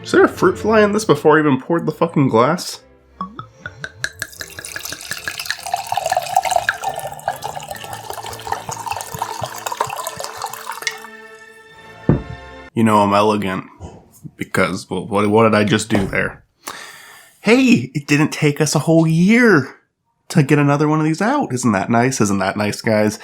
Is there a fruit fly in this before I even poured the fucking glass? You know I'm elegant, because, well, what did I just do there? Hey, it didn't take us a whole year to get another one of these out. Isn't that nice? Isn't that nice, guys?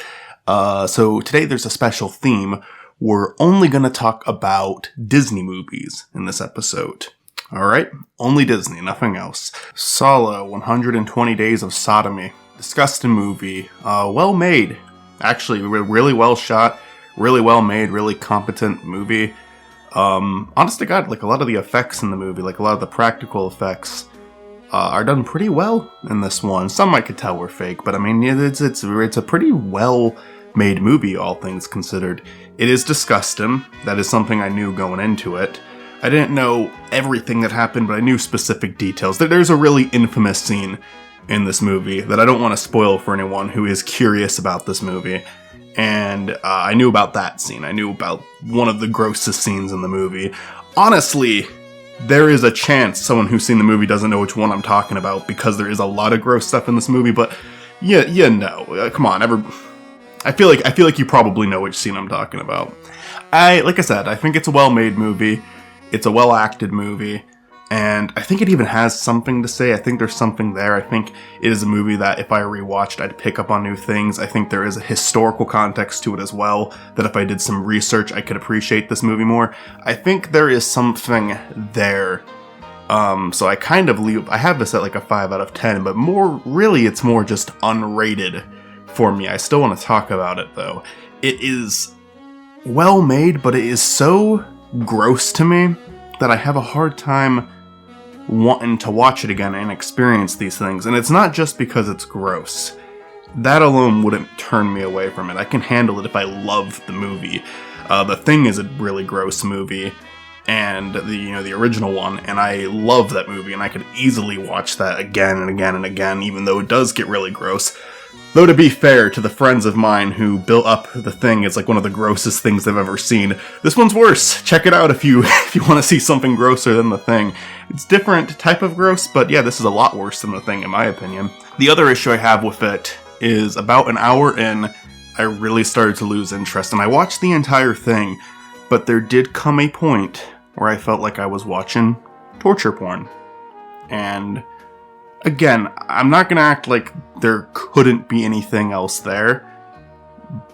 So today there's a special theme. We're only going to talk about Disney movies in this episode. Alright? Only Disney, nothing else. Salo, 120 Days of Sodomy. Disgusting movie. Well made. Actually, really well shot. Really well made, really competent movie. Honest to God, like a lot of the effects in the movie, like a lot of the practical effects, are done pretty well in this one. Some I could tell were fake, but I mean, it's a pretty well made movie, all things considered. It is disgusting. That is something I knew going into it. I didn't know everything that happened, but I knew specific details. There's a really infamous scene in this movie that I don't want to spoil for anyone who is curious about this movie. And I knew about that scene. I knew about one of the grossest scenes in the movie. Honestly, there is a chance someone who's seen the movie doesn't know which one I'm talking about, because there is a lot of gross stuff in this movie, but yeah, no. Come on, I feel like you probably know which scene I'm talking about. Like I said, I think it's a well-made movie. It's a well-acted movie. And I think it even has something to say. I think there's something there. I think it is a movie that if I rewatched, I'd pick up on new things. I think there is a historical context to it as well, that if I did some research, I could appreciate this movie more. I think there is something there. So I kind of I have this at like a 5 out of 10, but it's more just unrated for me. I still want to talk about it though. It is well made, but it is so gross to me that I have a hard time wanting to watch it again and experience these things. And it's not just because it's gross. That alone wouldn't turn me away from it. I can handle it if I love the movie. The Thing is a really gross movie, and the original one, and I love that movie, and I could easily watch that again and again and again, even though it does get really gross. Though, to be fair to the friends of mine who built up The Thing as like one of the grossest things they've ever seen, this one's worse. Check it out if you want to see something grosser than The Thing. It's different type of gross, but yeah, this is a lot worse than The Thing in my opinion. The other issue I have with it is about an hour in, I really started to lose interest, and I watched the entire thing, but there did come a point where I felt like I was watching torture porn. And again, I'm not gonna act like there couldn't be anything else there,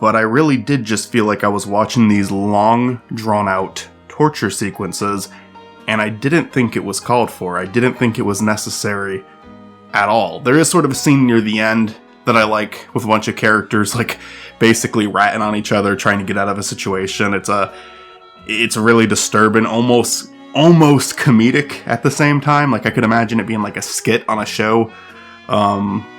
but I really did just feel like I was watching these long, drawn-out torture sequences, and I didn't think it was called for. I didn't think it was necessary at all. There is sort of a scene near the end that I like, with a bunch of characters, like, basically ratting on each other, trying to get out of a situation. It's really disturbing, almost comedic at the same time. Like, I could imagine it being like a skit on a show,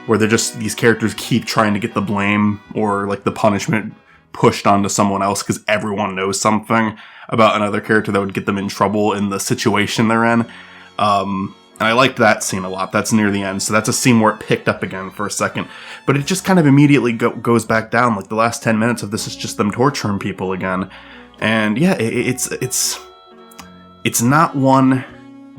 where these characters keep trying to get the blame or like the punishment pushed onto someone else because everyone knows something about another character that would get them in trouble in the situation they're in. And I liked that scene a lot. That's near the end, so that's a scene where it picked up again for a second. But it just kind of immediately goes back down. Like, the last 10 minutes of this is just them torturing people again. And yeah, it's not one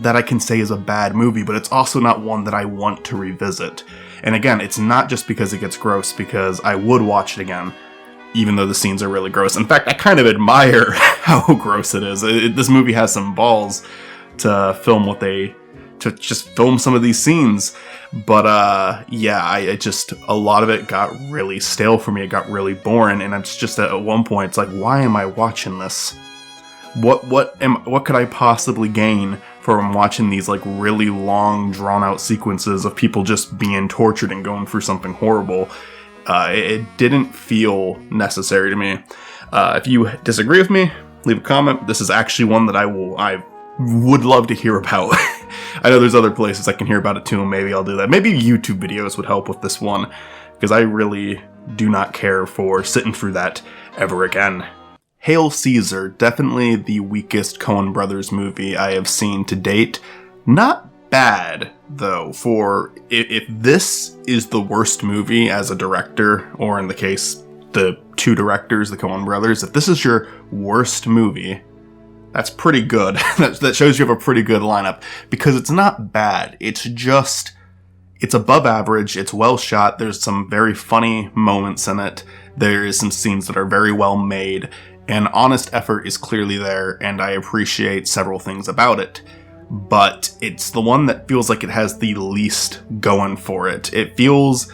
that I can say is a bad movie, but it's also not one that I want to revisit. And again, it's not just because it gets gross, because I would watch it again, even though the scenes are really gross. In fact, I kind of admire how gross it is. This movie has some balls to just film some of these scenes. But yeah, a lot of it got really stale for me. It got really boring, and it's just at one point, it's like, why am I watching this? What could I possibly gain from watching these like really long, drawn out sequences of people just being tortured and going through something horrible? It didn't feel necessary to me. If you disagree with me, leave a comment. This is actually one that I would love to hear about. I know there's other places I can hear about it too, and maybe I'll do that. Maybe YouTube videos would help with this one, because I really do not care for sitting through that ever again. Hail Caesar, definitely the weakest Coen Brothers movie I have seen to date. Not bad, though, for if this is the worst movie as a director, or in the case, the two directors, the Coen brothers, if this is your worst movie, that's pretty good. That shows you have a pretty good lineup, because it's not bad. It's above average. It's well shot. There's some very funny moments in it. There is some scenes that are very well made, and honest effort is clearly there, and I appreciate several things about it. But it's the one that feels like it has the least going for it. It feels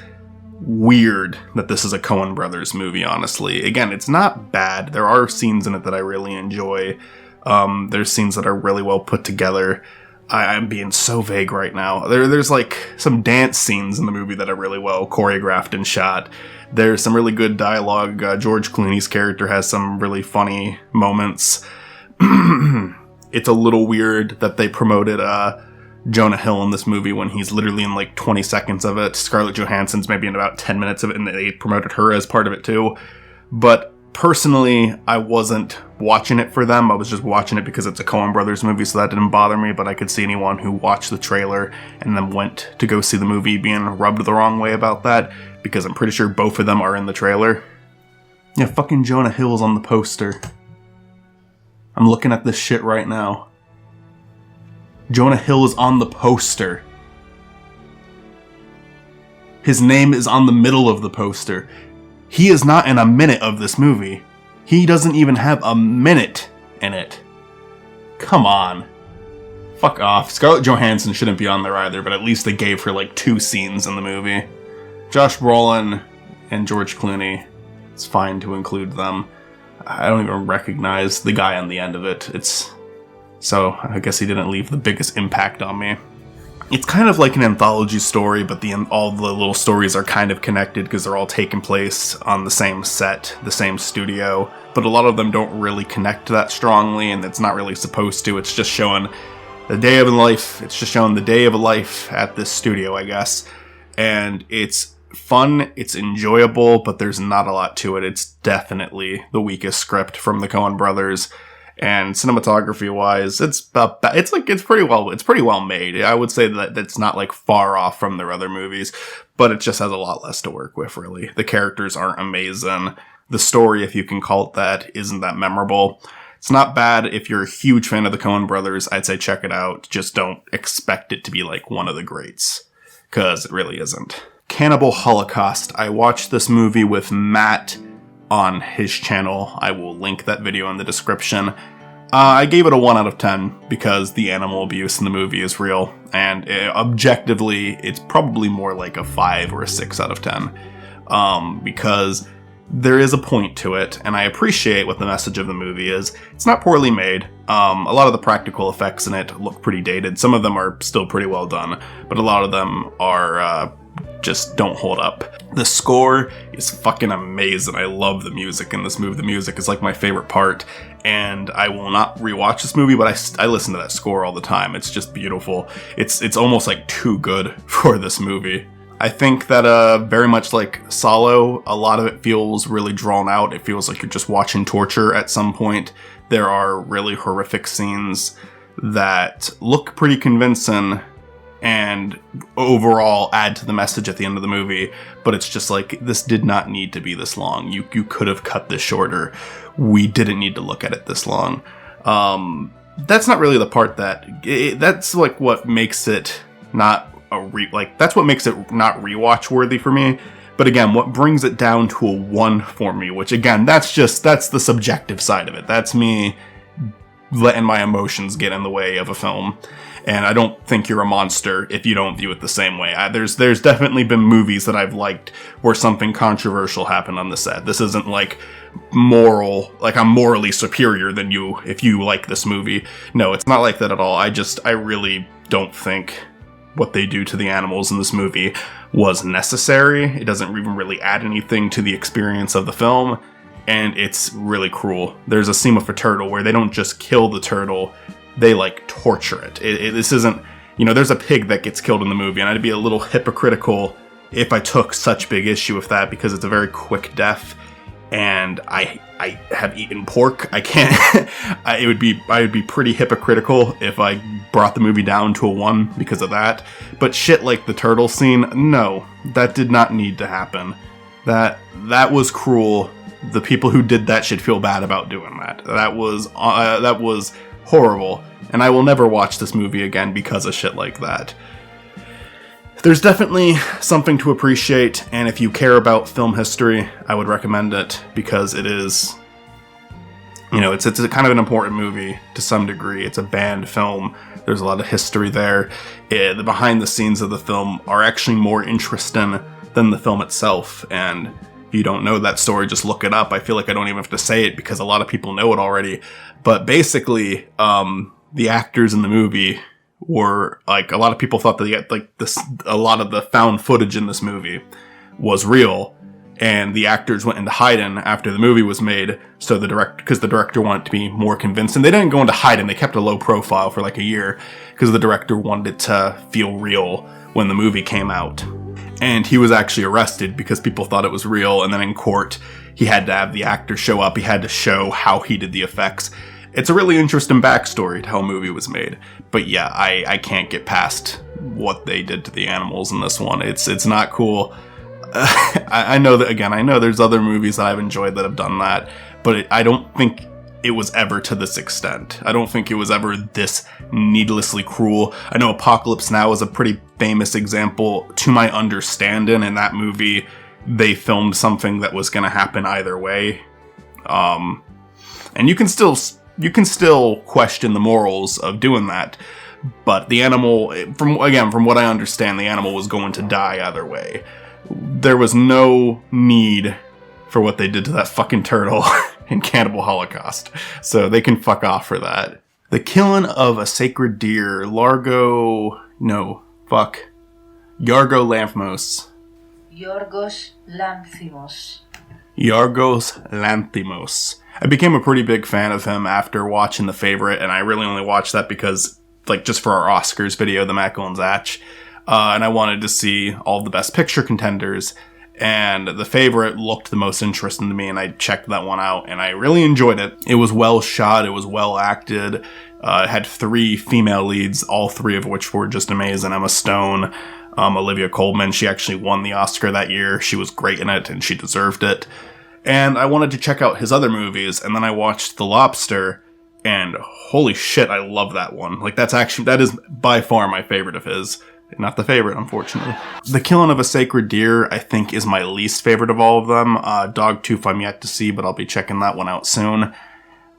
weird that this is a Coen brothers movie, honestly. Again, it's not bad. There are scenes in it that I really enjoy. There's scenes that are really well put together. I'm being so vague right now. There's like some dance scenes in the movie that are really well choreographed and shot. There's some really good dialogue. George Clooney's character has some really funny moments. It's a little weird that they promoted Jonah Hill in this movie when he's literally in like 20 seconds of it. Scarlett Johansson's maybe in about 10 minutes of it, and they promoted her as part of it too. But personally, I wasn't watching it for them. I was just watching it because it's a Coen brothers movie, so that didn't bother me. But I could see anyone who watched the trailer and then went to go see the movie being rubbed the wrong way about that, because I'm pretty sure both of them are in the trailer. Yeah, fucking Jonah Hill's on the poster. I'm looking at this shit right now. Jonah Hill is on the poster. His name is on the middle of the poster. He is not in a minute of this movie. He doesn't even have a minute in it. Come on. Fuck off. Scarlett Johansson shouldn't be on there either, but at least they gave her like 2 scenes in the movie. Josh Brolin and George Clooney, it's fine to include them. I don't even recognize the guy on the end of it. So I guess he didn't leave the biggest impact on me. It's kind of like an anthology story, but all the little stories are kind of connected because they're all taking place on the same set, the same studio. But a lot of them don't really connect that strongly, and it's not really supposed to. It's just showing the day of a life. It's just showing the day of a life at this studio, I guess. And it's fun, it's enjoyable, but there's not a lot to it. It's definitely the weakest script from the Coen brothers. And cinematography wise, it's pretty well made. I would say that it's not like far off from their other movies, but it just has a lot less to work with, really. The characters aren't amazing. The story, if you can call it that, isn't that memorable. It's not bad. If you're a huge fan of the Coen brothers, I'd say check it out. Just don't expect it to be like one of the greats, because it really isn't. Cannibal Holocaust. I watched this movie with Matt on his channel. I will link that video in the description. I gave it a 1 out of 10 because the animal abuse in the movie is real, and objectively, it's probably more like a 5 or a 6 out of 10, because there is a point to it, and I appreciate what the message of the movie is. It's not poorly made. A lot of the practical effects in it look pretty dated. Some of them are still pretty well done, but a lot of them are just don't hold up. The score is fucking amazing. I love the music in this movie. The music is like my favorite part, and I will not rewatch this movie, but I listen to that score all the time. It's just beautiful. It's almost like too good for this movie. I think that very much like Salo, a lot of it feels really drawn out. It feels like you're just watching torture at some point. There are really horrific scenes that look pretty convincing and overall add to the message at the end of the movie, but it's just like, this did not need to be this long. You could have cut this shorter. We didn't need to look at it this long. That's not really the part that's like what makes it not that's what makes it not rewatch worthy for me. But again, what brings it down to a 1 for me, which again, that's the subjective side of it. That's me letting my emotions get in the way of a film. And I don't think you're a monster if you don't view it the same way. There's definitely been movies that I've liked where something controversial happened on the set. This isn't like I'm morally superior than you if you like this movie. No, it's not like that at all. I really don't think what they do to the animals in this movie was necessary. It doesn't even really add anything to the experience of the film, and it's really cruel. There's a scene with a turtle where they don't just kill the turtle, they like torture it. This isn't, there's a pig that gets killed in the movie, and I'd be a little hypocritical if I took such big issue with that, because it's a very quick death, and I have eaten pork. I can't. I would be pretty hypocritical if I brought the movie down to a 1 because of that. But shit like the turtle scene, no, that did not need to happen. That was cruel. The people who did that should feel bad about doing that. That was horrible, and I will never watch this movie again because of shit like that. There's definitely something to appreciate, and if you care about film history, I would recommend it, because it is, it's a kind of an important movie to some degree. It's a banned film. There's a lot of history there. The behind the scenes of the film are actually more interesting than the film itself, and if you don't know that story, just look it up. I feel like I don't even have to say it because a lot of people know it already. But basically, the actors in the movie were, like, a lot of people thought that a lot of the found footage in this movie was real, and the actors went into hiding after the movie was made, so because the director wanted to be more convincing. They didn't go into hiding, they kept a low profile for like a year, because the director wanted it to feel real when the movie came out. And he was actually arrested because people thought it was real, and then in court, he had to have the actor show up, he had to show how he did the effects. It's a really interesting backstory to how a movie was made. But yeah, I can't get past what they did to the animals in this one. It's not cool. I know that, again, I know there's other movies that I've enjoyed that have done that, but I don't think it was ever to this extent. I don't think it was ever this needlessly cruel. I know Apocalypse Now is a pretty famous example. To my understanding, in that movie, they filmed something that was going to happen either way. And you can still question the morals of doing that, but the animal, from what I understand, the animal was going to die either way. There was no need for what they did to that fucking turtle in Cannibal Holocaust, so they can fuck off for that. The killing of a sacred deer, Yargos Lanthimos. Yargos Lanthimos. I became a pretty big fan of him after watching The Favorite, and I really only watched that because, just for our Oscars video, the Mackle and Zach, and I wanted to see all the Best Picture contenders, and The Favorite looked the most interesting to me, and I checked that one out, and I really enjoyed it. It was well shot, it was well acted, it had 3 female leads, all 3 of which were just amazing. Emma Stone, Olivia Colman, she actually won the Oscar that year. She was great in it, and she deserved it. And I wanted to check out his other movies, and then I watched The Lobster, and holy shit, I love that one. That is by far my favorite of his. Not the favorite, unfortunately. The Killing of a Sacred Deer, I think, is my least favorite of all of them. Dogtooth I'm yet to see, but I'll be checking that one out soon.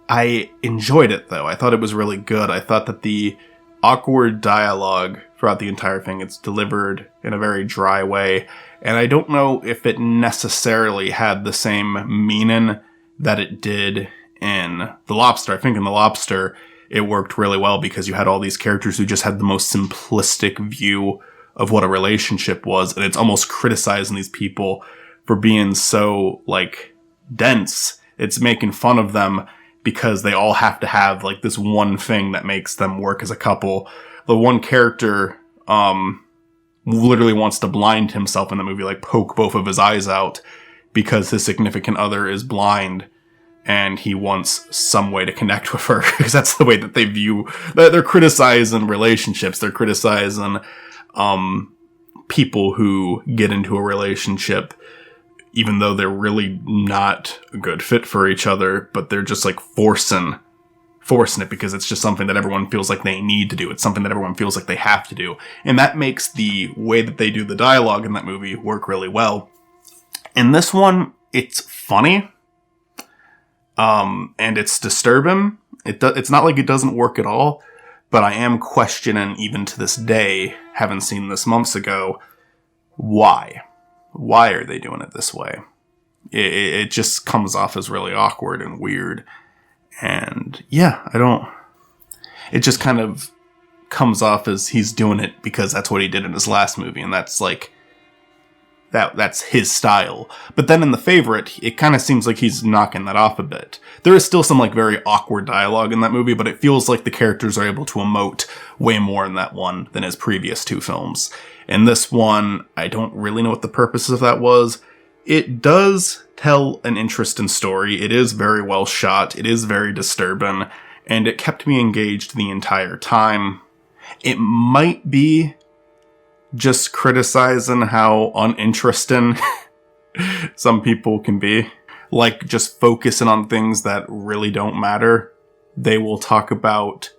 I enjoyed it, though. I thought it was really good. I thought that the awkward dialogue throughout the entire thing, it's delivered in a very dry way. And I don't know if it necessarily had the same meaning that it did in The Lobster. I think in The Lobster, it worked really well because you had all these characters who just had the most simplistic view of what a relationship was. And it's almost criticizing these people for being so, dense. It's making fun of them because they all have to have, this one thing that makes them work as a couple. The one character, literally wants to blind himself in the movie, poke both of his eyes out because his significant other is blind and he wants some way to connect with her because that's the way that they view that. They're criticizing relationships. They're criticizing people who get into a relationship even though they're really not a good fit for each other, but they're just forcing it because it's just something that everyone feels like they need to do. It's something that everyone feels like they have to do. And that makes the way that they do the dialogue in that movie work really well. In this one, it's funny. And it's disturbing. It's not like it doesn't work at all, but I am questioning, even to this day, having seen this months ago, why? Why are they doing it this way? It just comes off as really awkward and weird. And yeah, it just kind of comes off as he's doing it because that's what he did in his last movie, and that's that's his style. But then in The Favorite, it kind of seems like he's knocking that off a bit. There is still some very awkward dialogue in that movie, but it feels like the characters are able to emote way more in that one than his previous 2 films. In this one, I don't really know what the purpose of that was. It does tell an interesting story. It is very well shot. It is very disturbing. And it kept me engaged the entire time. It might be just criticizing how uninteresting some people can be. Like, just focusing on things that really don't matter. They will talk about,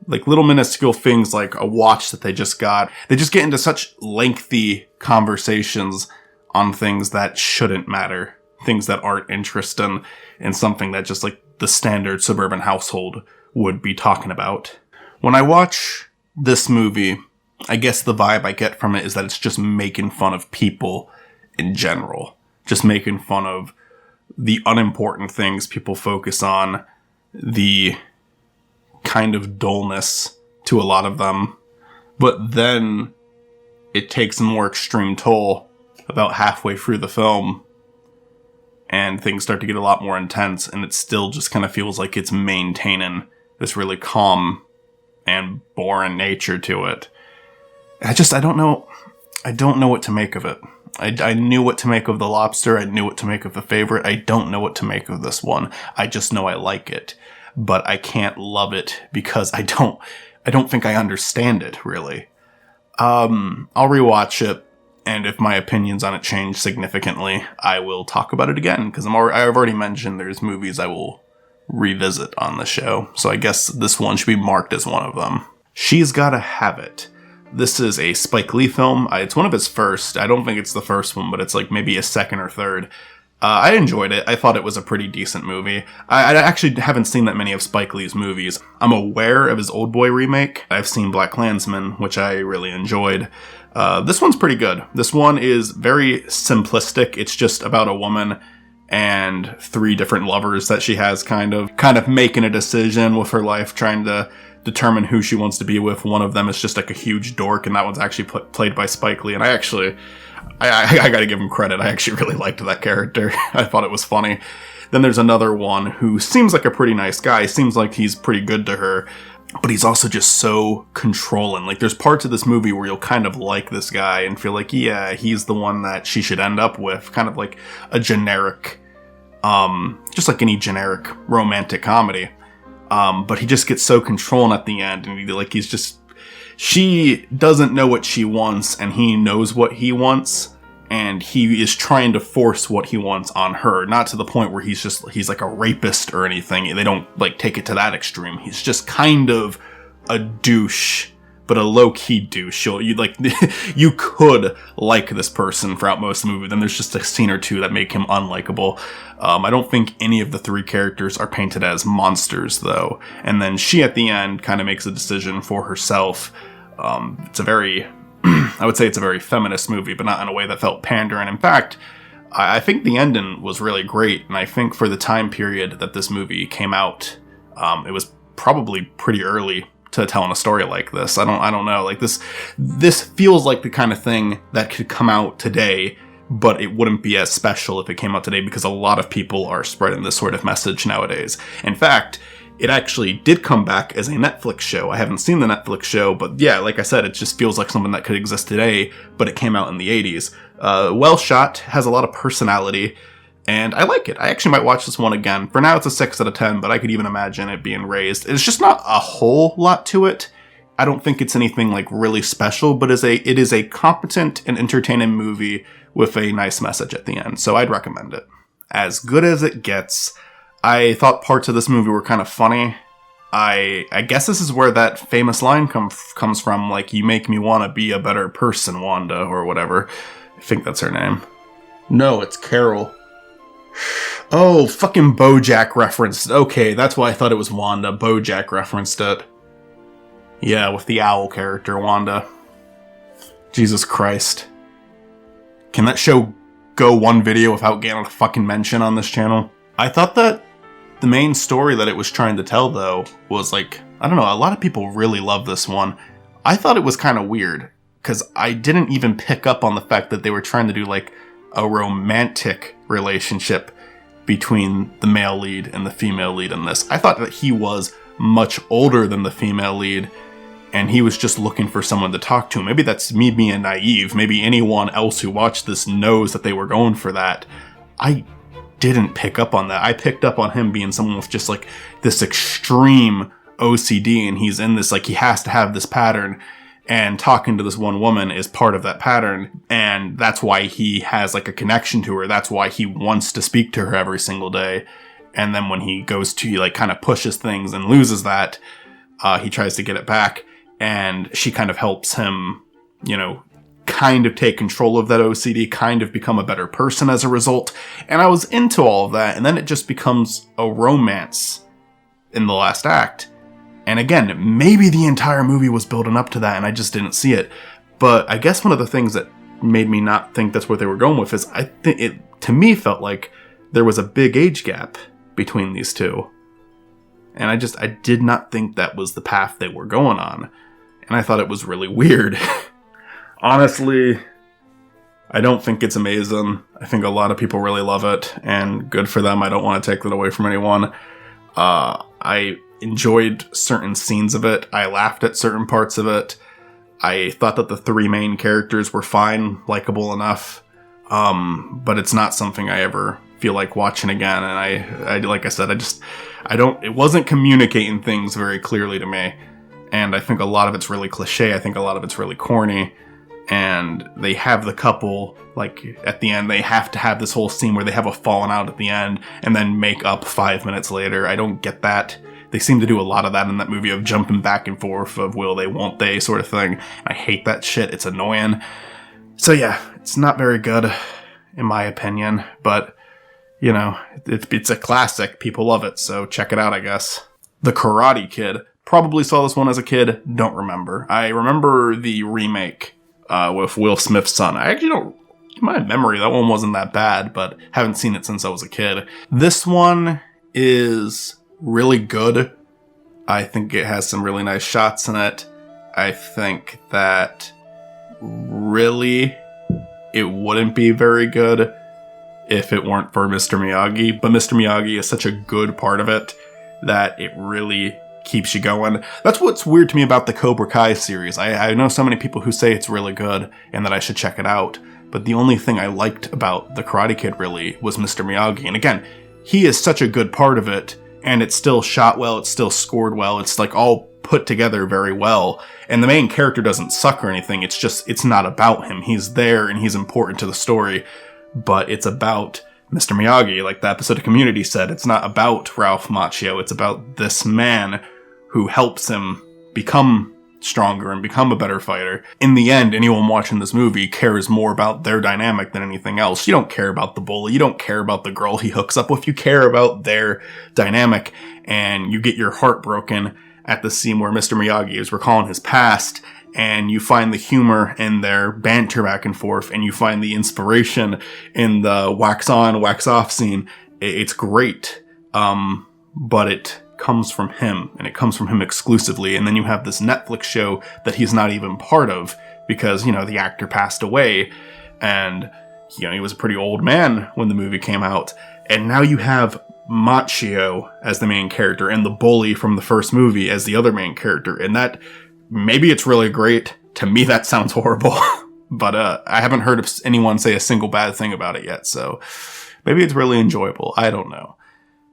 like, little minuscule things like a watch that they just got. They just get into such lengthy conversations on things that shouldn't matter. Things that aren't interesting, and something that just, like, the standard suburban household would be talking about. When I watch this movie, I guess the vibe I get from it is that it's just making fun of people in general. Just making fun of the unimportant things people focus on, the kind of dullness to a lot of them. But then it takes a more extreme toll about halfway through the film, and things start to get a lot more intense, and it still just kind of feels like it's maintaining this really calm and boring nature to it. I don't know what to make of it. I knew what to make of The Lobster. I knew what to make of The Favorite. I don't know what to make of this one. I just know I like it, but I can't love it because I don't think I understand it, really. I'll rewatch it, and if my opinions on it change significantly, I will talk about it again, because I've already mentioned there's movies I will revisit on the show, so I guess this one should be marked as one of them. She's Gotta Have It. This is a Spike Lee film. It's one of his first. I don't think it's the first one, but it's like maybe a second or third. I enjoyed it. I thought it was a pretty decent movie. I actually haven't seen that many of Spike Lee's movies. I'm aware of his Old Boy remake. I've seen BlacKkKlansman, which I really enjoyed. This one's pretty good. This one is very simplistic. It's just about a woman and 3 different lovers that she has kind of making a decision with her life, trying to determine who she wants to be with. One of them is just like a huge dork, and that one's actually played by Spike Lee. And I gotta give him credit. I actually really liked that character. I thought it was funny. Then there's another one who seems like a pretty nice guy. Seems like he's pretty good to her, but he's also just so controlling. Like, there's parts of this movie where you'll kind of like this guy and feel like, yeah, he's the one that she should end up with. Kind of like a generic, just like any generic romantic comedy. But he just gets so controlling at the end, and she doesn't know what she wants, and he knows what he wants, and he is trying to force what he wants on her. Not to the point where he's like a rapist or anything. They don't like take it to that extreme. He's just kind of a douche, but a low-key douche. You could like this person throughout most of the movie. Then there's just a scene or two that make him unlikable. I don't think any of the 3 characters are painted as monsters, though. And then she, at the end, kind of makes a decision for herself. It's a very, I would say it's a very feminist movie, but not in a way that felt pandering. In fact, I think the ending was really great. And I think for the time period that this movie came out, it was probably pretty early to telling a story like this. I don't know. Like, this feels like the kind of thing that could come out today, but it wouldn't be as special if it came out today, because a lot of people are spreading this sort of message nowadays. In fact, it actually did come back as a Netflix show. I haven't seen the Netflix show, but yeah, like I said, it just feels like something that could exist today, but it came out in the 80s. Well shot, has a lot of personality, and I like it. I actually might watch this one again. For now, it's a 6 out of 10, but I could even imagine it being raised. It's just not a whole lot to it. I don't think it's anything like really special, but it is a competent and entertaining movie with a nice message at the end, so I'd recommend it. As good as it gets. I thought parts of this movie were kind of funny. I guess this is where that famous line comes from, like, you make me want to be a better person, Wanda, or whatever. I think that's her name. No, it's Carol. Oh, fucking BoJack referenced. Okay, that's why I thought it was Wanda. BoJack referenced it. Yeah, with the owl character, Wanda. Jesus Christ. Can that show go one video without getting a fucking mention on this channel? I thought that the main story that it was trying to tell, though, was like, I don't know, a lot of people really love this one. I thought it was kind of weird, because I didn't even pick up on the fact that they were trying to do, like, a romantic relationship between the male lead and the female lead in this. I thought that he was much older than the female lead, and he was just looking for someone to talk to. Maybe that's me being naive. Maybe anyone else who watched this knows that they were going for that. I didn't pick up on that. I picked up on him being someone with just like this extreme OCD, and he's in this, like, he has to have this pattern, and talking to this one woman is part of that pattern, and that's why he has like a connection to her. That's why he wants to speak to her every single day. And then when he goes to, he like kind of pushes things and loses that, he tries to get it back, and she kind of helps him, you know, kind of take control of that OCD, kind of become a better person as a result. And I was into all of that, and then it just becomes a romance in the last act. And again, maybe the entire movie was building up to that and I just didn't see it. But I guess one of the things that made me not think that's what they were going with is I think it, to me, felt like there was a big age gap between these two. And I did not think that was the path they were going on. And I thought it was really weird. Honestly, I don't think it's amazing. I think a lot of people really love it, and good for them. I don't want to take that away from anyone. I enjoyed certain scenes of it. I laughed at certain parts of it. I thought that the three main characters were fine, likable enough. But it's not something I ever feel like watching again. And I like I said, it wasn't communicating things very clearly to me. And I think a lot of it's really cliche. I think a lot of it's really corny. And they have the couple, like, at the end, they have to have this whole scene where they have a falling out at the end and then make up 5 minutes later. I don't get that. They seem to do a lot of that in that movie, of jumping back and forth, of will they, won't they, sort of thing. I hate that shit. It's annoying. So yeah, it's not very good, in my opinion. But, you know, it's a classic. People love it, so check it out, I guess. The Karate Kid. Probably saw this one as a kid. Don't remember. I remember the remake with Will Smith's son. I actually don't... In my memory, that one wasn't that bad, but haven't seen it since I was a kid. This one is really good. I think it has some really nice shots in it. I think that really it wouldn't be very good if it weren't for Mr. Miyagi. But Mr. Miyagi is such a good part of it that it really keeps you going. That's what's weird to me about the Cobra Kai series. I know so many people who say it's really good and that I should check it out. But the only thing I liked about The Karate Kid really was Mr. Miyagi. And again, he is such a good part of it, and it's still shot well, it's still scored well, it's like all put together very well. And the main character doesn't suck or anything, it's not about him. He's there and he's important to the story, but it's about Mr. Miyagi. Like the episode of Community said, it's not about Ralph Macchio, it's about this man who helps him become stronger and become a better fighter. In the end, anyone watching this movie cares more about their dynamic than anything else. You don't care about the bully, you don't care about the girl he hooks up with, you care about their dynamic, and you get your heart broken at the scene where Mr. Miyagi is recalling his past, and you find the humor in their banter back and forth, and you find the inspiration in the wax on, wax off scene. It's great, but it comes from him, and it comes from him exclusively. And then you have this Netflix show that he's not even part of because, you know, the actor passed away, and, you know, he was a pretty old man when the movie came out. And now you have Macchio as the main character and the bully from the first movie as the other main character. And that, maybe it's really great. To me, that sounds horrible. But I haven't heard of anyone say a single bad thing about it yet, so maybe it's really enjoyable. I don't know.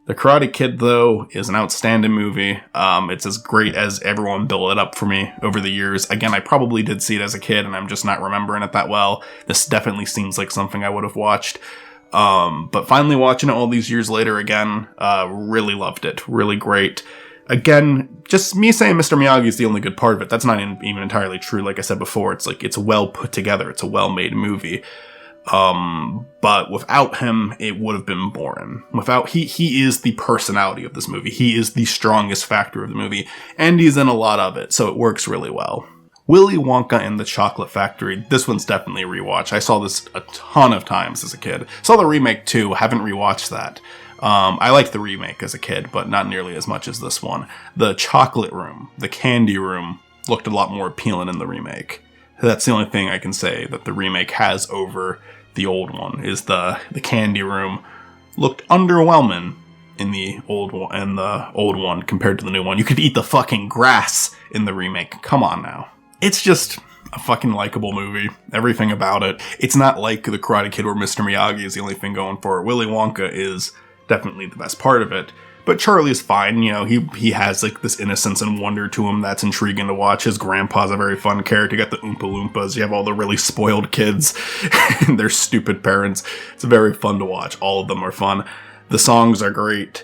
The Karate Kid, though, is an outstanding movie. It's as great as everyone built it up for me over the years. Again, I probably did see it as a kid, and I'm just not remembering it that well. This definitely seems like something I would have watched. But finally watching it all these years later again, really loved it. Really great. Again, just me saying Mr. Miyagi is the only good part of it. That's not even entirely true. Like I said before, it's like, it's well put together. It's a well-made movie. But without him, it would have been boring. He is the personality of this movie. He is the strongest factor of the movie, and he's in a lot of it, so it works really well. Willy Wonka and the Chocolate Factory. This one's definitely a rewatch. I saw this a ton of times as a kid. Saw the remake too. Haven't rewatched that. I liked the remake as a kid, but not nearly as much as this one. The chocolate room, the candy room, looked a lot more appealing in the remake. That's the only thing I can say that the remake has over the old one, is the candy room looked underwhelming in the old one compared to the new one. You could eat the fucking grass in the remake. Come on now. It's just a fucking likable movie. Everything about it. It's not like The Karate Kid where Mr. Miyagi is the only thing going for it. Willy Wonka is definitely the best part of it. But Charlie's fine, you know, he has like this innocence and wonder to him that's intriguing to watch. His grandpa's a very fun character. You got the Oompa Loompas, you have all the really spoiled kids and their stupid parents. It's very fun to watch. All of them are fun. The songs are great.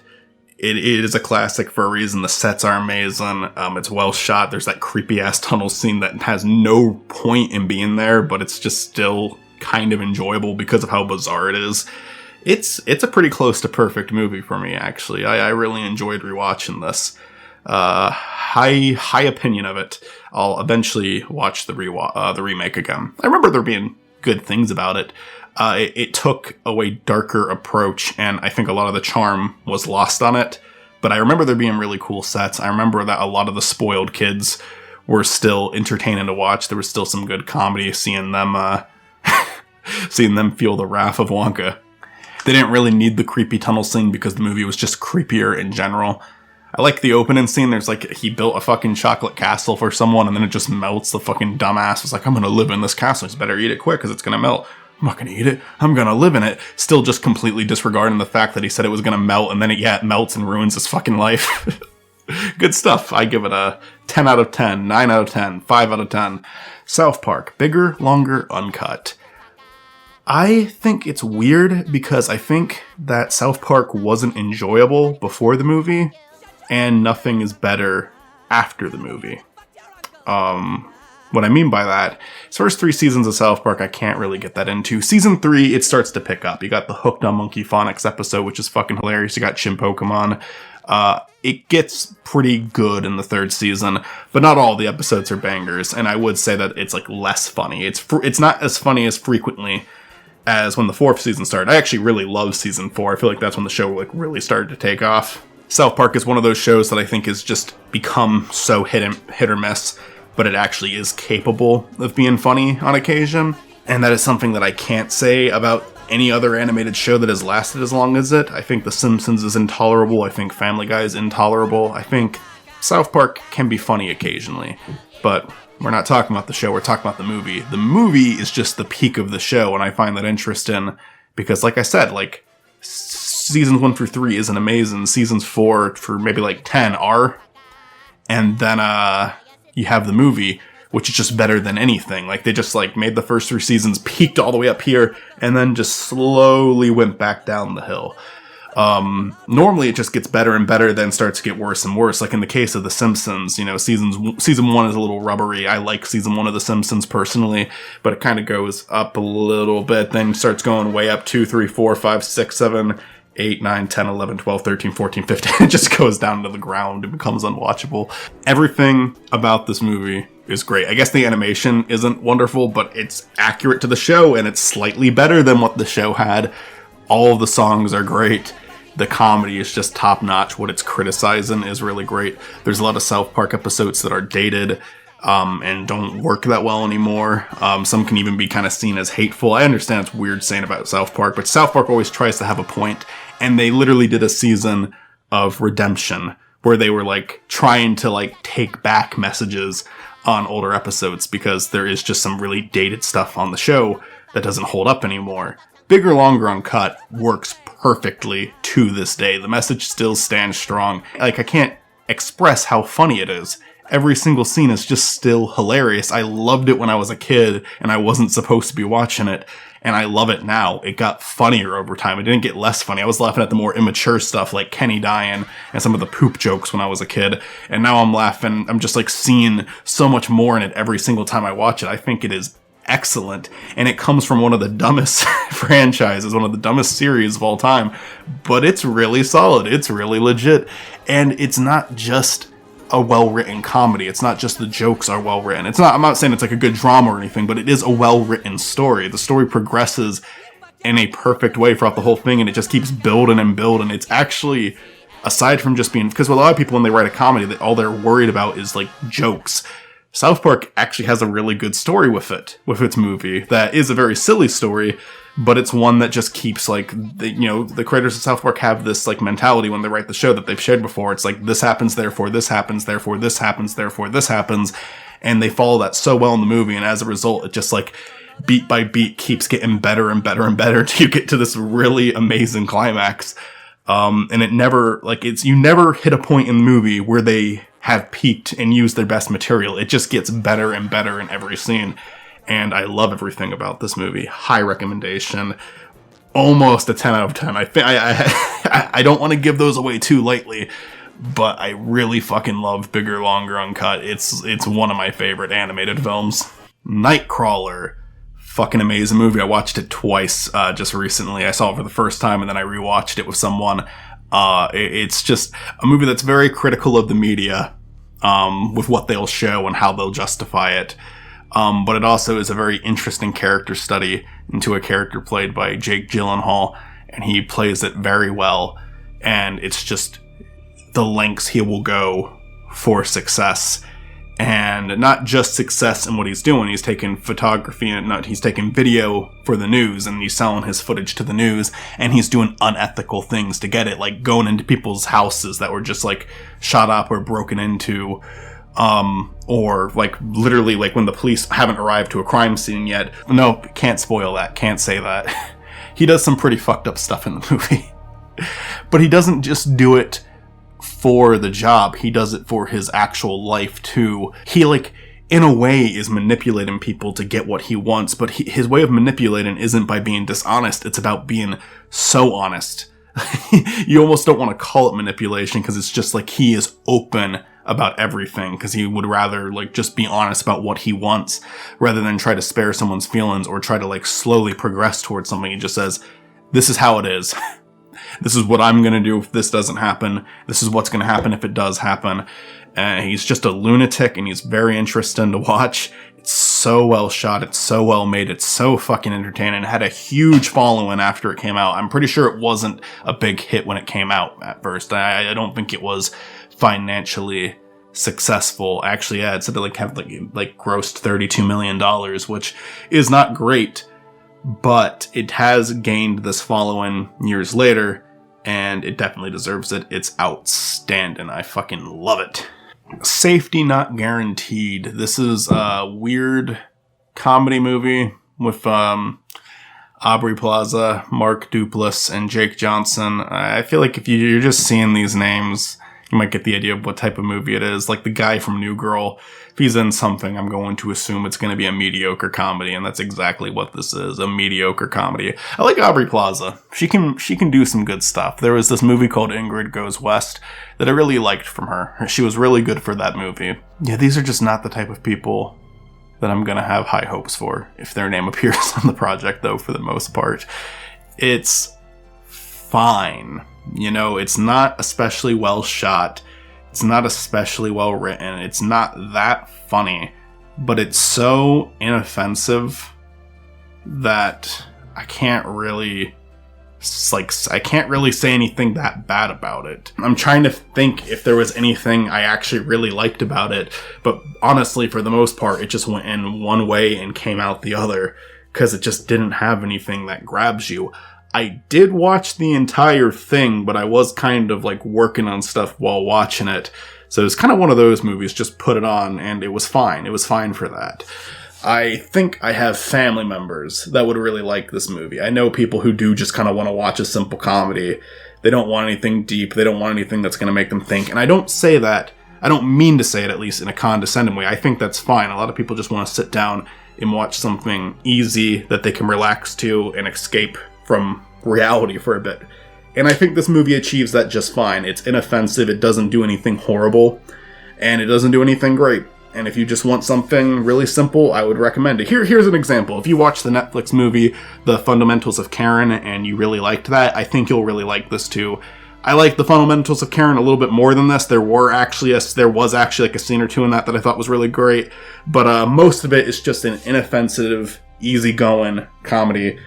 It is a classic for a reason. The sets are amazing. It's well shot. There's that creepy ass tunnel scene that has no point in being there, but it's just still kind of enjoyable because of how bizarre it is. It's a pretty close to perfect movie for me, actually. I really enjoyed rewatching this. High opinion of it. I'll eventually watch the remake again. I remember there being good things about it. It took a way darker approach, and I think a lot of the charm was lost on it. But I remember there being really cool sets. I remember that a lot of the spoiled kids were still entertaining to watch. There was still some good comedy seeing them feel the wrath of Wonka. They didn't really need the creepy tunnel scene because the movie was just creepier in general. I like the opening scene. There's like, he built a fucking chocolate castle for someone and then it just melts. The fucking dumbass was like, I'm gonna live in this castle. You better eat it quick because it's gonna melt. I'm not gonna eat it. I'm gonna live in it. Still just completely disregarding the fact that he said it was gonna melt and then it melts and ruins his fucking life. Good stuff. I give it a 10 out of 10, 9 out of 10, 5 out of 10. South Park. Bigger, longer, uncut. I think it's weird because I think that South Park wasn't enjoyable before the movie, and nothing is better after the movie. What I mean by that, his first 3 seasons of South Park, I can't really get that into. Season 3, it starts to pick up. You got the Hooked on Monkey Phonics episode, which is fucking hilarious. You got Chim Pokemon. It gets pretty good in the 3rd season, but not all the episodes are bangers, and I would say that it's like less funny. It's not as funny as frequently as when the 4th season started. I actually really love season 4. I feel like that's when the show like really started to take off. South Park is one of those shows that I think has just become so hit or miss, but it actually is capable of being funny on occasion. And that is something that I can't say about any other animated show that has lasted as long as it. I think The Simpsons is intolerable. I think Family Guy is intolerable. I think South Park can be funny occasionally, but we're not talking about the show, we're talking about the movie. The movie is just the peak of the show, and I find that interesting because, like I said, like, seasons 1 through 3 isn't amazing. Seasons 4 for maybe like 10 are. And then you have the movie, which is just better than anything. Like, they just like made the first 3 seasons, peaked all the way up here, and then just slowly went back down the hill. Normally it just gets better and better, then starts to get worse and worse. Like in the case of The Simpsons, you know, season 1 is a little rubbery. I like season 1 of The Simpsons personally, but it kind of goes up a little bit, then starts going way up 2, 3, 4, 5, 6, 7, 8, 9, 10, 11, 12, 13, 14, 15. It just goes down to the ground. It becomes unwatchable. Everything about this movie is great. I guess the animation isn't wonderful, but it's accurate to the show, and it's slightly better than what the show had. All of the songs are great. The comedy is just top-notch. What it's criticizing is really great. There's a lot of South Park episodes that are dated and don't work that well anymore. Some can even be kind of seen as hateful. I understand it's weird saying about South Park, but South Park always tries to have a point, and they literally did a season of redemption where they were like trying to like take back messages on older episodes because there is just some really dated stuff on the show that doesn't hold up anymore. Bigger, Longer, Uncut works perfectly to this day. The message still stands strong. Like, I can't express how funny it is. Every single scene is just still hilarious. I loved it when I was a kid and I wasn't supposed to be watching it, and I love it now. It got funnier over time. It didn't get less funny. I was laughing at the more immature stuff like Kenny dying and some of the poop jokes when I was a kid, and now I'm laughing. I'm just like seeing so much more in it every single time I watch it. I think it is excellent, and it comes from one of the dumbest franchises, one of the dumbest series of all time, but it's really solid. It's really legit, and it's not just a well-written comedy. It's not just the jokes are well-written. I'm not saying it's like a good drama or anything, but it is a well-written story. The story progresses in a perfect way throughout the whole thing, and it just keeps building and building. It's actually, aside from just being, because a lot of people when they write a comedy, all they're worried about is like jokes. South Park actually has a really good story with its movie. That is a very silly story, but it's one that just keeps, like, the creators of South Park have this, like, mentality when they write the show that they've shared before. It's like, this happens, therefore this happens, therefore this happens, therefore this happens. And they follow that so well in the movie, and as a result, it just, like, beat by beat keeps getting better and better and better till you get to this really amazing climax. And it never, like, you never hit a point in the movie where they have peaked and used their best material. It just gets better and better in every scene. And I love everything about this movie. High recommendation. Almost a 10 out of 10. I don't want to give those away too lightly, but I really fucking love Bigger, Longer, Uncut. It's one of my favorite animated films. Nightcrawler. Fucking amazing movie. I watched it twice just recently. I saw it for the first time and then I rewatched it with someone. It's just a movie that's very critical of the media with what they'll show and how they'll justify it. But it also is a very interesting character study into a character played by Jake Gyllenhaal, and he plays it very well. And it's just the lengths he will go for success. And not just success in what he's doing. He's taking photography and he's taking video for the news and he's selling his footage to the news and he's doing unethical things to get it, like going into people's houses that were just like shot up or broken into, or like literally like when the police haven't arrived to a crime scene yet. No, can't spoil that. Can't say that. He does some pretty fucked up stuff in the movie, but he doesn't just do it for the job, he does it for his actual life too. He, like, in a way is manipulating people to get what he wants, but his way of manipulating isn't by being dishonest, it's about being so honest. You almost don't want to call it manipulation, because it's just like he is open about everything, because he would rather, like, just be honest about what he wants, rather than try to spare someone's feelings, or try to, like, slowly progress towards something. He just says, this is how it is. This is what I'm going to do if this doesn't happen. This is what's going to happen if it does happen. He's just a lunatic, and he's very interesting to watch. It's so well shot. It's so well made. It's so fucking entertaining. It had a huge following after it came out. I'm pretty sure it wasn't a big hit when it came out at first. I don't think it was financially successful. Actually, yeah, it said it have grossed $32 million, which is not great. But it has gained this following years later, and it definitely deserves it. It's outstanding. I fucking love it. Safety Not Guaranteed. This is a weird comedy movie with Aubrey Plaza, Mark Duplass, and Jake Johnson. I feel like if you're just seeing these names, you might get the idea of what type of movie it is. Like the guy from New Girl, if he's in something, I'm going to assume it's going to be a mediocre comedy, and that's exactly what this is, a mediocre comedy. I like Aubrey Plaza. She can do some good stuff. There was this movie called Ingrid Goes West that I really liked from her. She was really good for that movie. Yeah, these are just not the type of people that I'm going to have high hopes for if their name appears on the project, though, for the most part. It's fine. You know, it's not especially well shot. It's not especially well written. It's not that funny. But it's so inoffensive that I can't really say anything that bad about it. I'm trying to think if there was anything I actually really liked about it. But honestly, for the most part, it just went in one way and came out the other. Because it just didn't have anything that grabs you. I did watch the entire thing, but I was kind of like working on stuff while watching it. So it was kind of one of those movies, just put it on and it was fine. It was fine for that. I think I have family members that would really like this movie. I know people who do just kind of want to watch a simple comedy. They don't want anything deep. They don't want anything that's going to make them think. And I don't say that. I don't mean to say it, at least in a condescending way. I think that's fine. A lot of people just want to sit down and watch something easy that they can relax to and escape from reality for a bit. And I think this movie achieves that just fine. It's inoffensive, it doesn't do anything horrible, and it doesn't do anything great. And if you just want something really simple, I would recommend it. Here's an example. If you watch the Netflix movie, The Fundamentals of Karen, and you really liked that, I think you'll really like this too. I like The Fundamentals of Karen a little bit more than this. There was actually like a scene or two in that I thought was really great, but most of it is just an inoffensive, easygoing comedy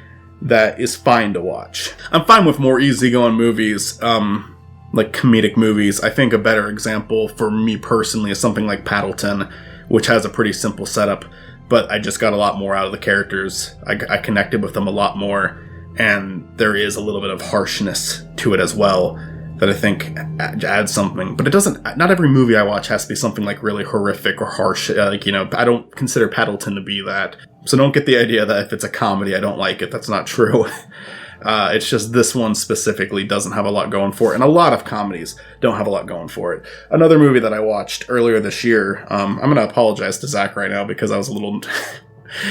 that is fine to watch. I'm fine with more easygoing movies, like comedic movies. I think a better example for me personally is something like Paddleton, which has a pretty simple setup, but I just got a lot more out of the characters. I connected with them a lot more, and there is a little bit of harshness to it as well that I think adds something. But it doesn't, not every movie I watch has to be something like really horrific or harsh. I don't consider Paddleton to be that. So don't get the idea that if it's a comedy, I don't like it. That's not true. It's just this one specifically doesn't have a lot going for it, and a lot of comedies don't have a lot going for it. Another movie that I watched earlier this year, I'm going to apologize to Zach right now because I was a little...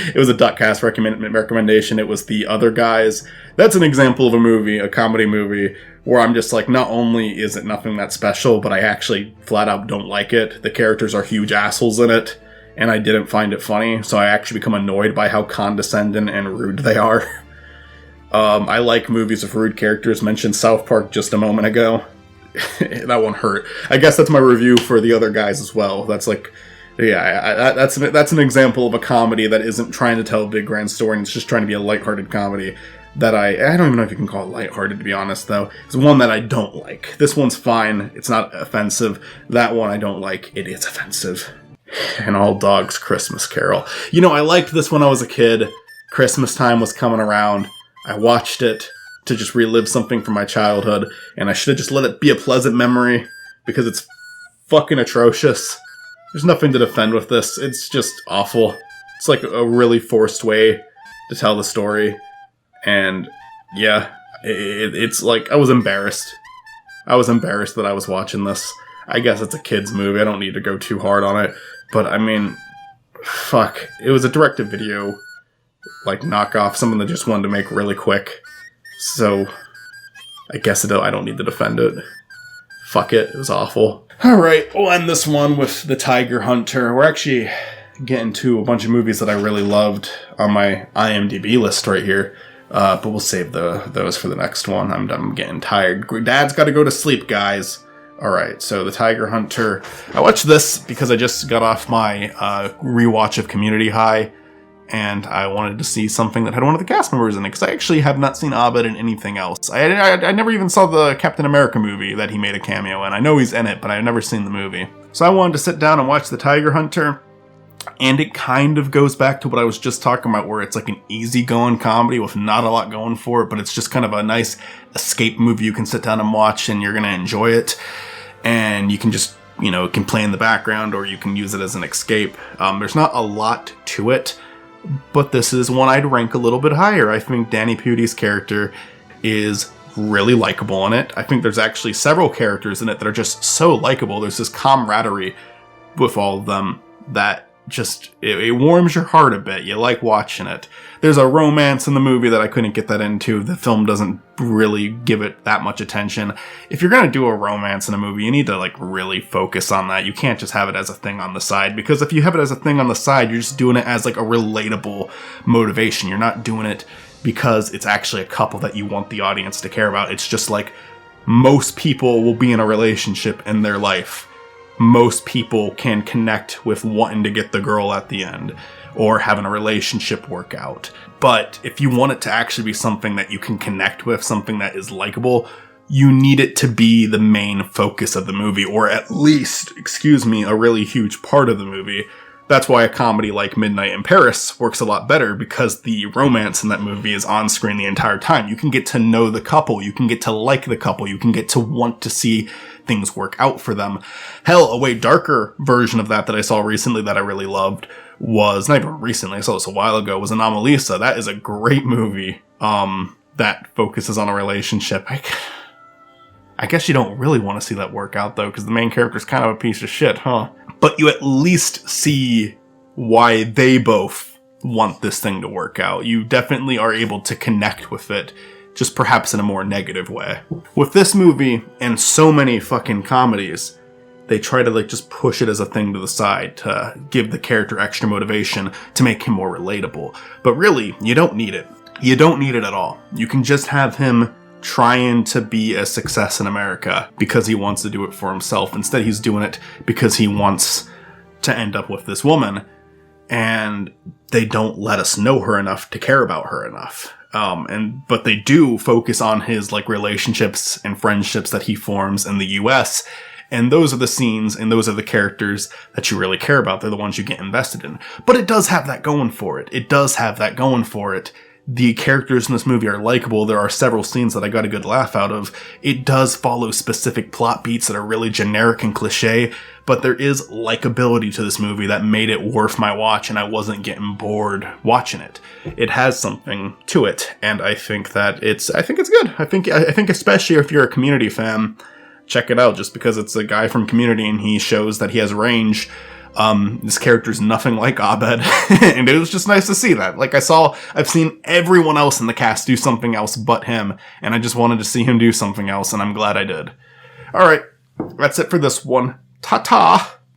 It was a Duckcast recommendation. It was The Other Guys. That's an example of a movie, a comedy movie, where I'm just like, not only is it nothing that special, but I actually flat out don't like it. The characters are huge assholes in it, and I didn't find it funny, so I actually become annoyed by how condescending and rude they are. I like movies with rude characters. Mentioned South Park just a moment ago. That one hurt. I guess that's my review for The Other Guys as well. That's like... Yeah, that's an example of a comedy that isn't trying to tell a big grand story, and it's just trying to be a lighthearted comedy that I don't even know if you can call it lighthearted, to be honest, though. It's one that I don't like. This one's fine. It's not offensive. That one I don't like. It is offensive. And All Dogs Christmas Carol. You know, I liked this when I was a kid. Christmas time was coming around. I watched it to just relive something from my childhood, and I should have just let it be a pleasant memory, because it's fucking atrocious. There's nothing to defend with this. It's just awful. It's like a really forced way to tell the story. And yeah, it's like, I was embarrassed. I was embarrassed that I was watching this. I guess it's a kid's movie. I don't need to go too hard on it. But I mean, fuck. It was a direct-to-video, like, knockoff. Something that just wanted to make really quick. So, I guess I don't need to defend it. Fuck it. It was awful. Alright, we'll end this one with The Tiger Hunter. We're actually getting to a bunch of movies that I really loved on my IMDb list right here. But we'll save those for the next one. I'm getting tired. Dad's got to go to sleep, guys. Alright, so The Tiger Hunter. I watched this because I just got off my rewatch of Community High, and I wanted to see something that had one of the cast members in it, because I actually have not seen Abed in anything else. I never even saw the Captain America movie that he made a cameo in. I know he's in it, but I've never seen the movie. So I wanted to sit down and watch The Tiger Hunter, and it kind of goes back to what I was just talking about, where it's like an easygoing comedy with not a lot going for it, but it's just kind of a nice escape movie you can sit down and watch, and you're going to enjoy it. And you can just, it can play in the background, or you can use it as an escape. There's not a lot to it, but this is one I'd rank a little bit higher. I think Danny Pudi's character is really likable in it. I think there's actually several characters in it that are just so likable. There's this camaraderie with all of them that just, it warms your heart a bit. You like watching it. There's a romance in the movie that I couldn't get that into. The film doesn't really give it that much attention. If you're going to do a romance in a movie, you need to like really focus on that. You can't just have it as a thing on the side, because if you have it as a thing on the side, you're just doing it as like a relatable motivation. You're not doing it because it's actually a couple that you want the audience to care about. It's just like, most people will be in a relationship in their life. Most people can connect with wanting to get the girl at the end, or having a relationship work out. But if you want it to actually be something that you can connect with, something that is likable, you need it to be the main focus of the movie, or at least, a really huge part of the movie. That's why a comedy like Midnight in Paris works a lot better, because the romance in that movie is on screen the entire time. You can get to know the couple, you can get to like the couple, you can get to want to see things work out for them. Hell, a way darker version of that I saw recently that I really loved was, not even recently, I saw this a while ago, was Anomalisa. That is a great movie that focuses on a relationship. I guess you don't really want to see that work out, though, because the main character's kind of a piece of shit, huh? But you at least see why they both want this thing to work out. You definitely are able to connect with it, just perhaps in a more negative way. With this movie, and so many fucking comedies, they try to just push it as a thing to the side to give the character extra motivation to make him more relatable. But really, you don't need it. You don't need it at all. You can just have him trying to be a success in America because he wants to do it for himself. Instead, he's doing it because he wants to end up with this woman, and they don't let us know her enough to care about her enough. But they do focus on his relationships and friendships that he forms in the US, And those are the scenes and those are the characters that you really care about. They're the ones you get invested in. But it does have that going for it. The characters in this movie are likable. There are several scenes that I got a good laugh out of. It does follow specific plot beats that are really generic and cliche, but there is likability to this movie that made it worth my watch, and I wasn't getting bored watching it. It has something to it, and I think it's good. I think especially if you're a Community fan, check it out, just because it's a guy from Community and he shows that he has range. This character's nothing like Abed, and it was just nice to see that. Like I've seen everyone else in the cast do something else but him, and I just wanted to see him do something else, and I'm glad I did. Alright, that's it for this one. Ta-ta!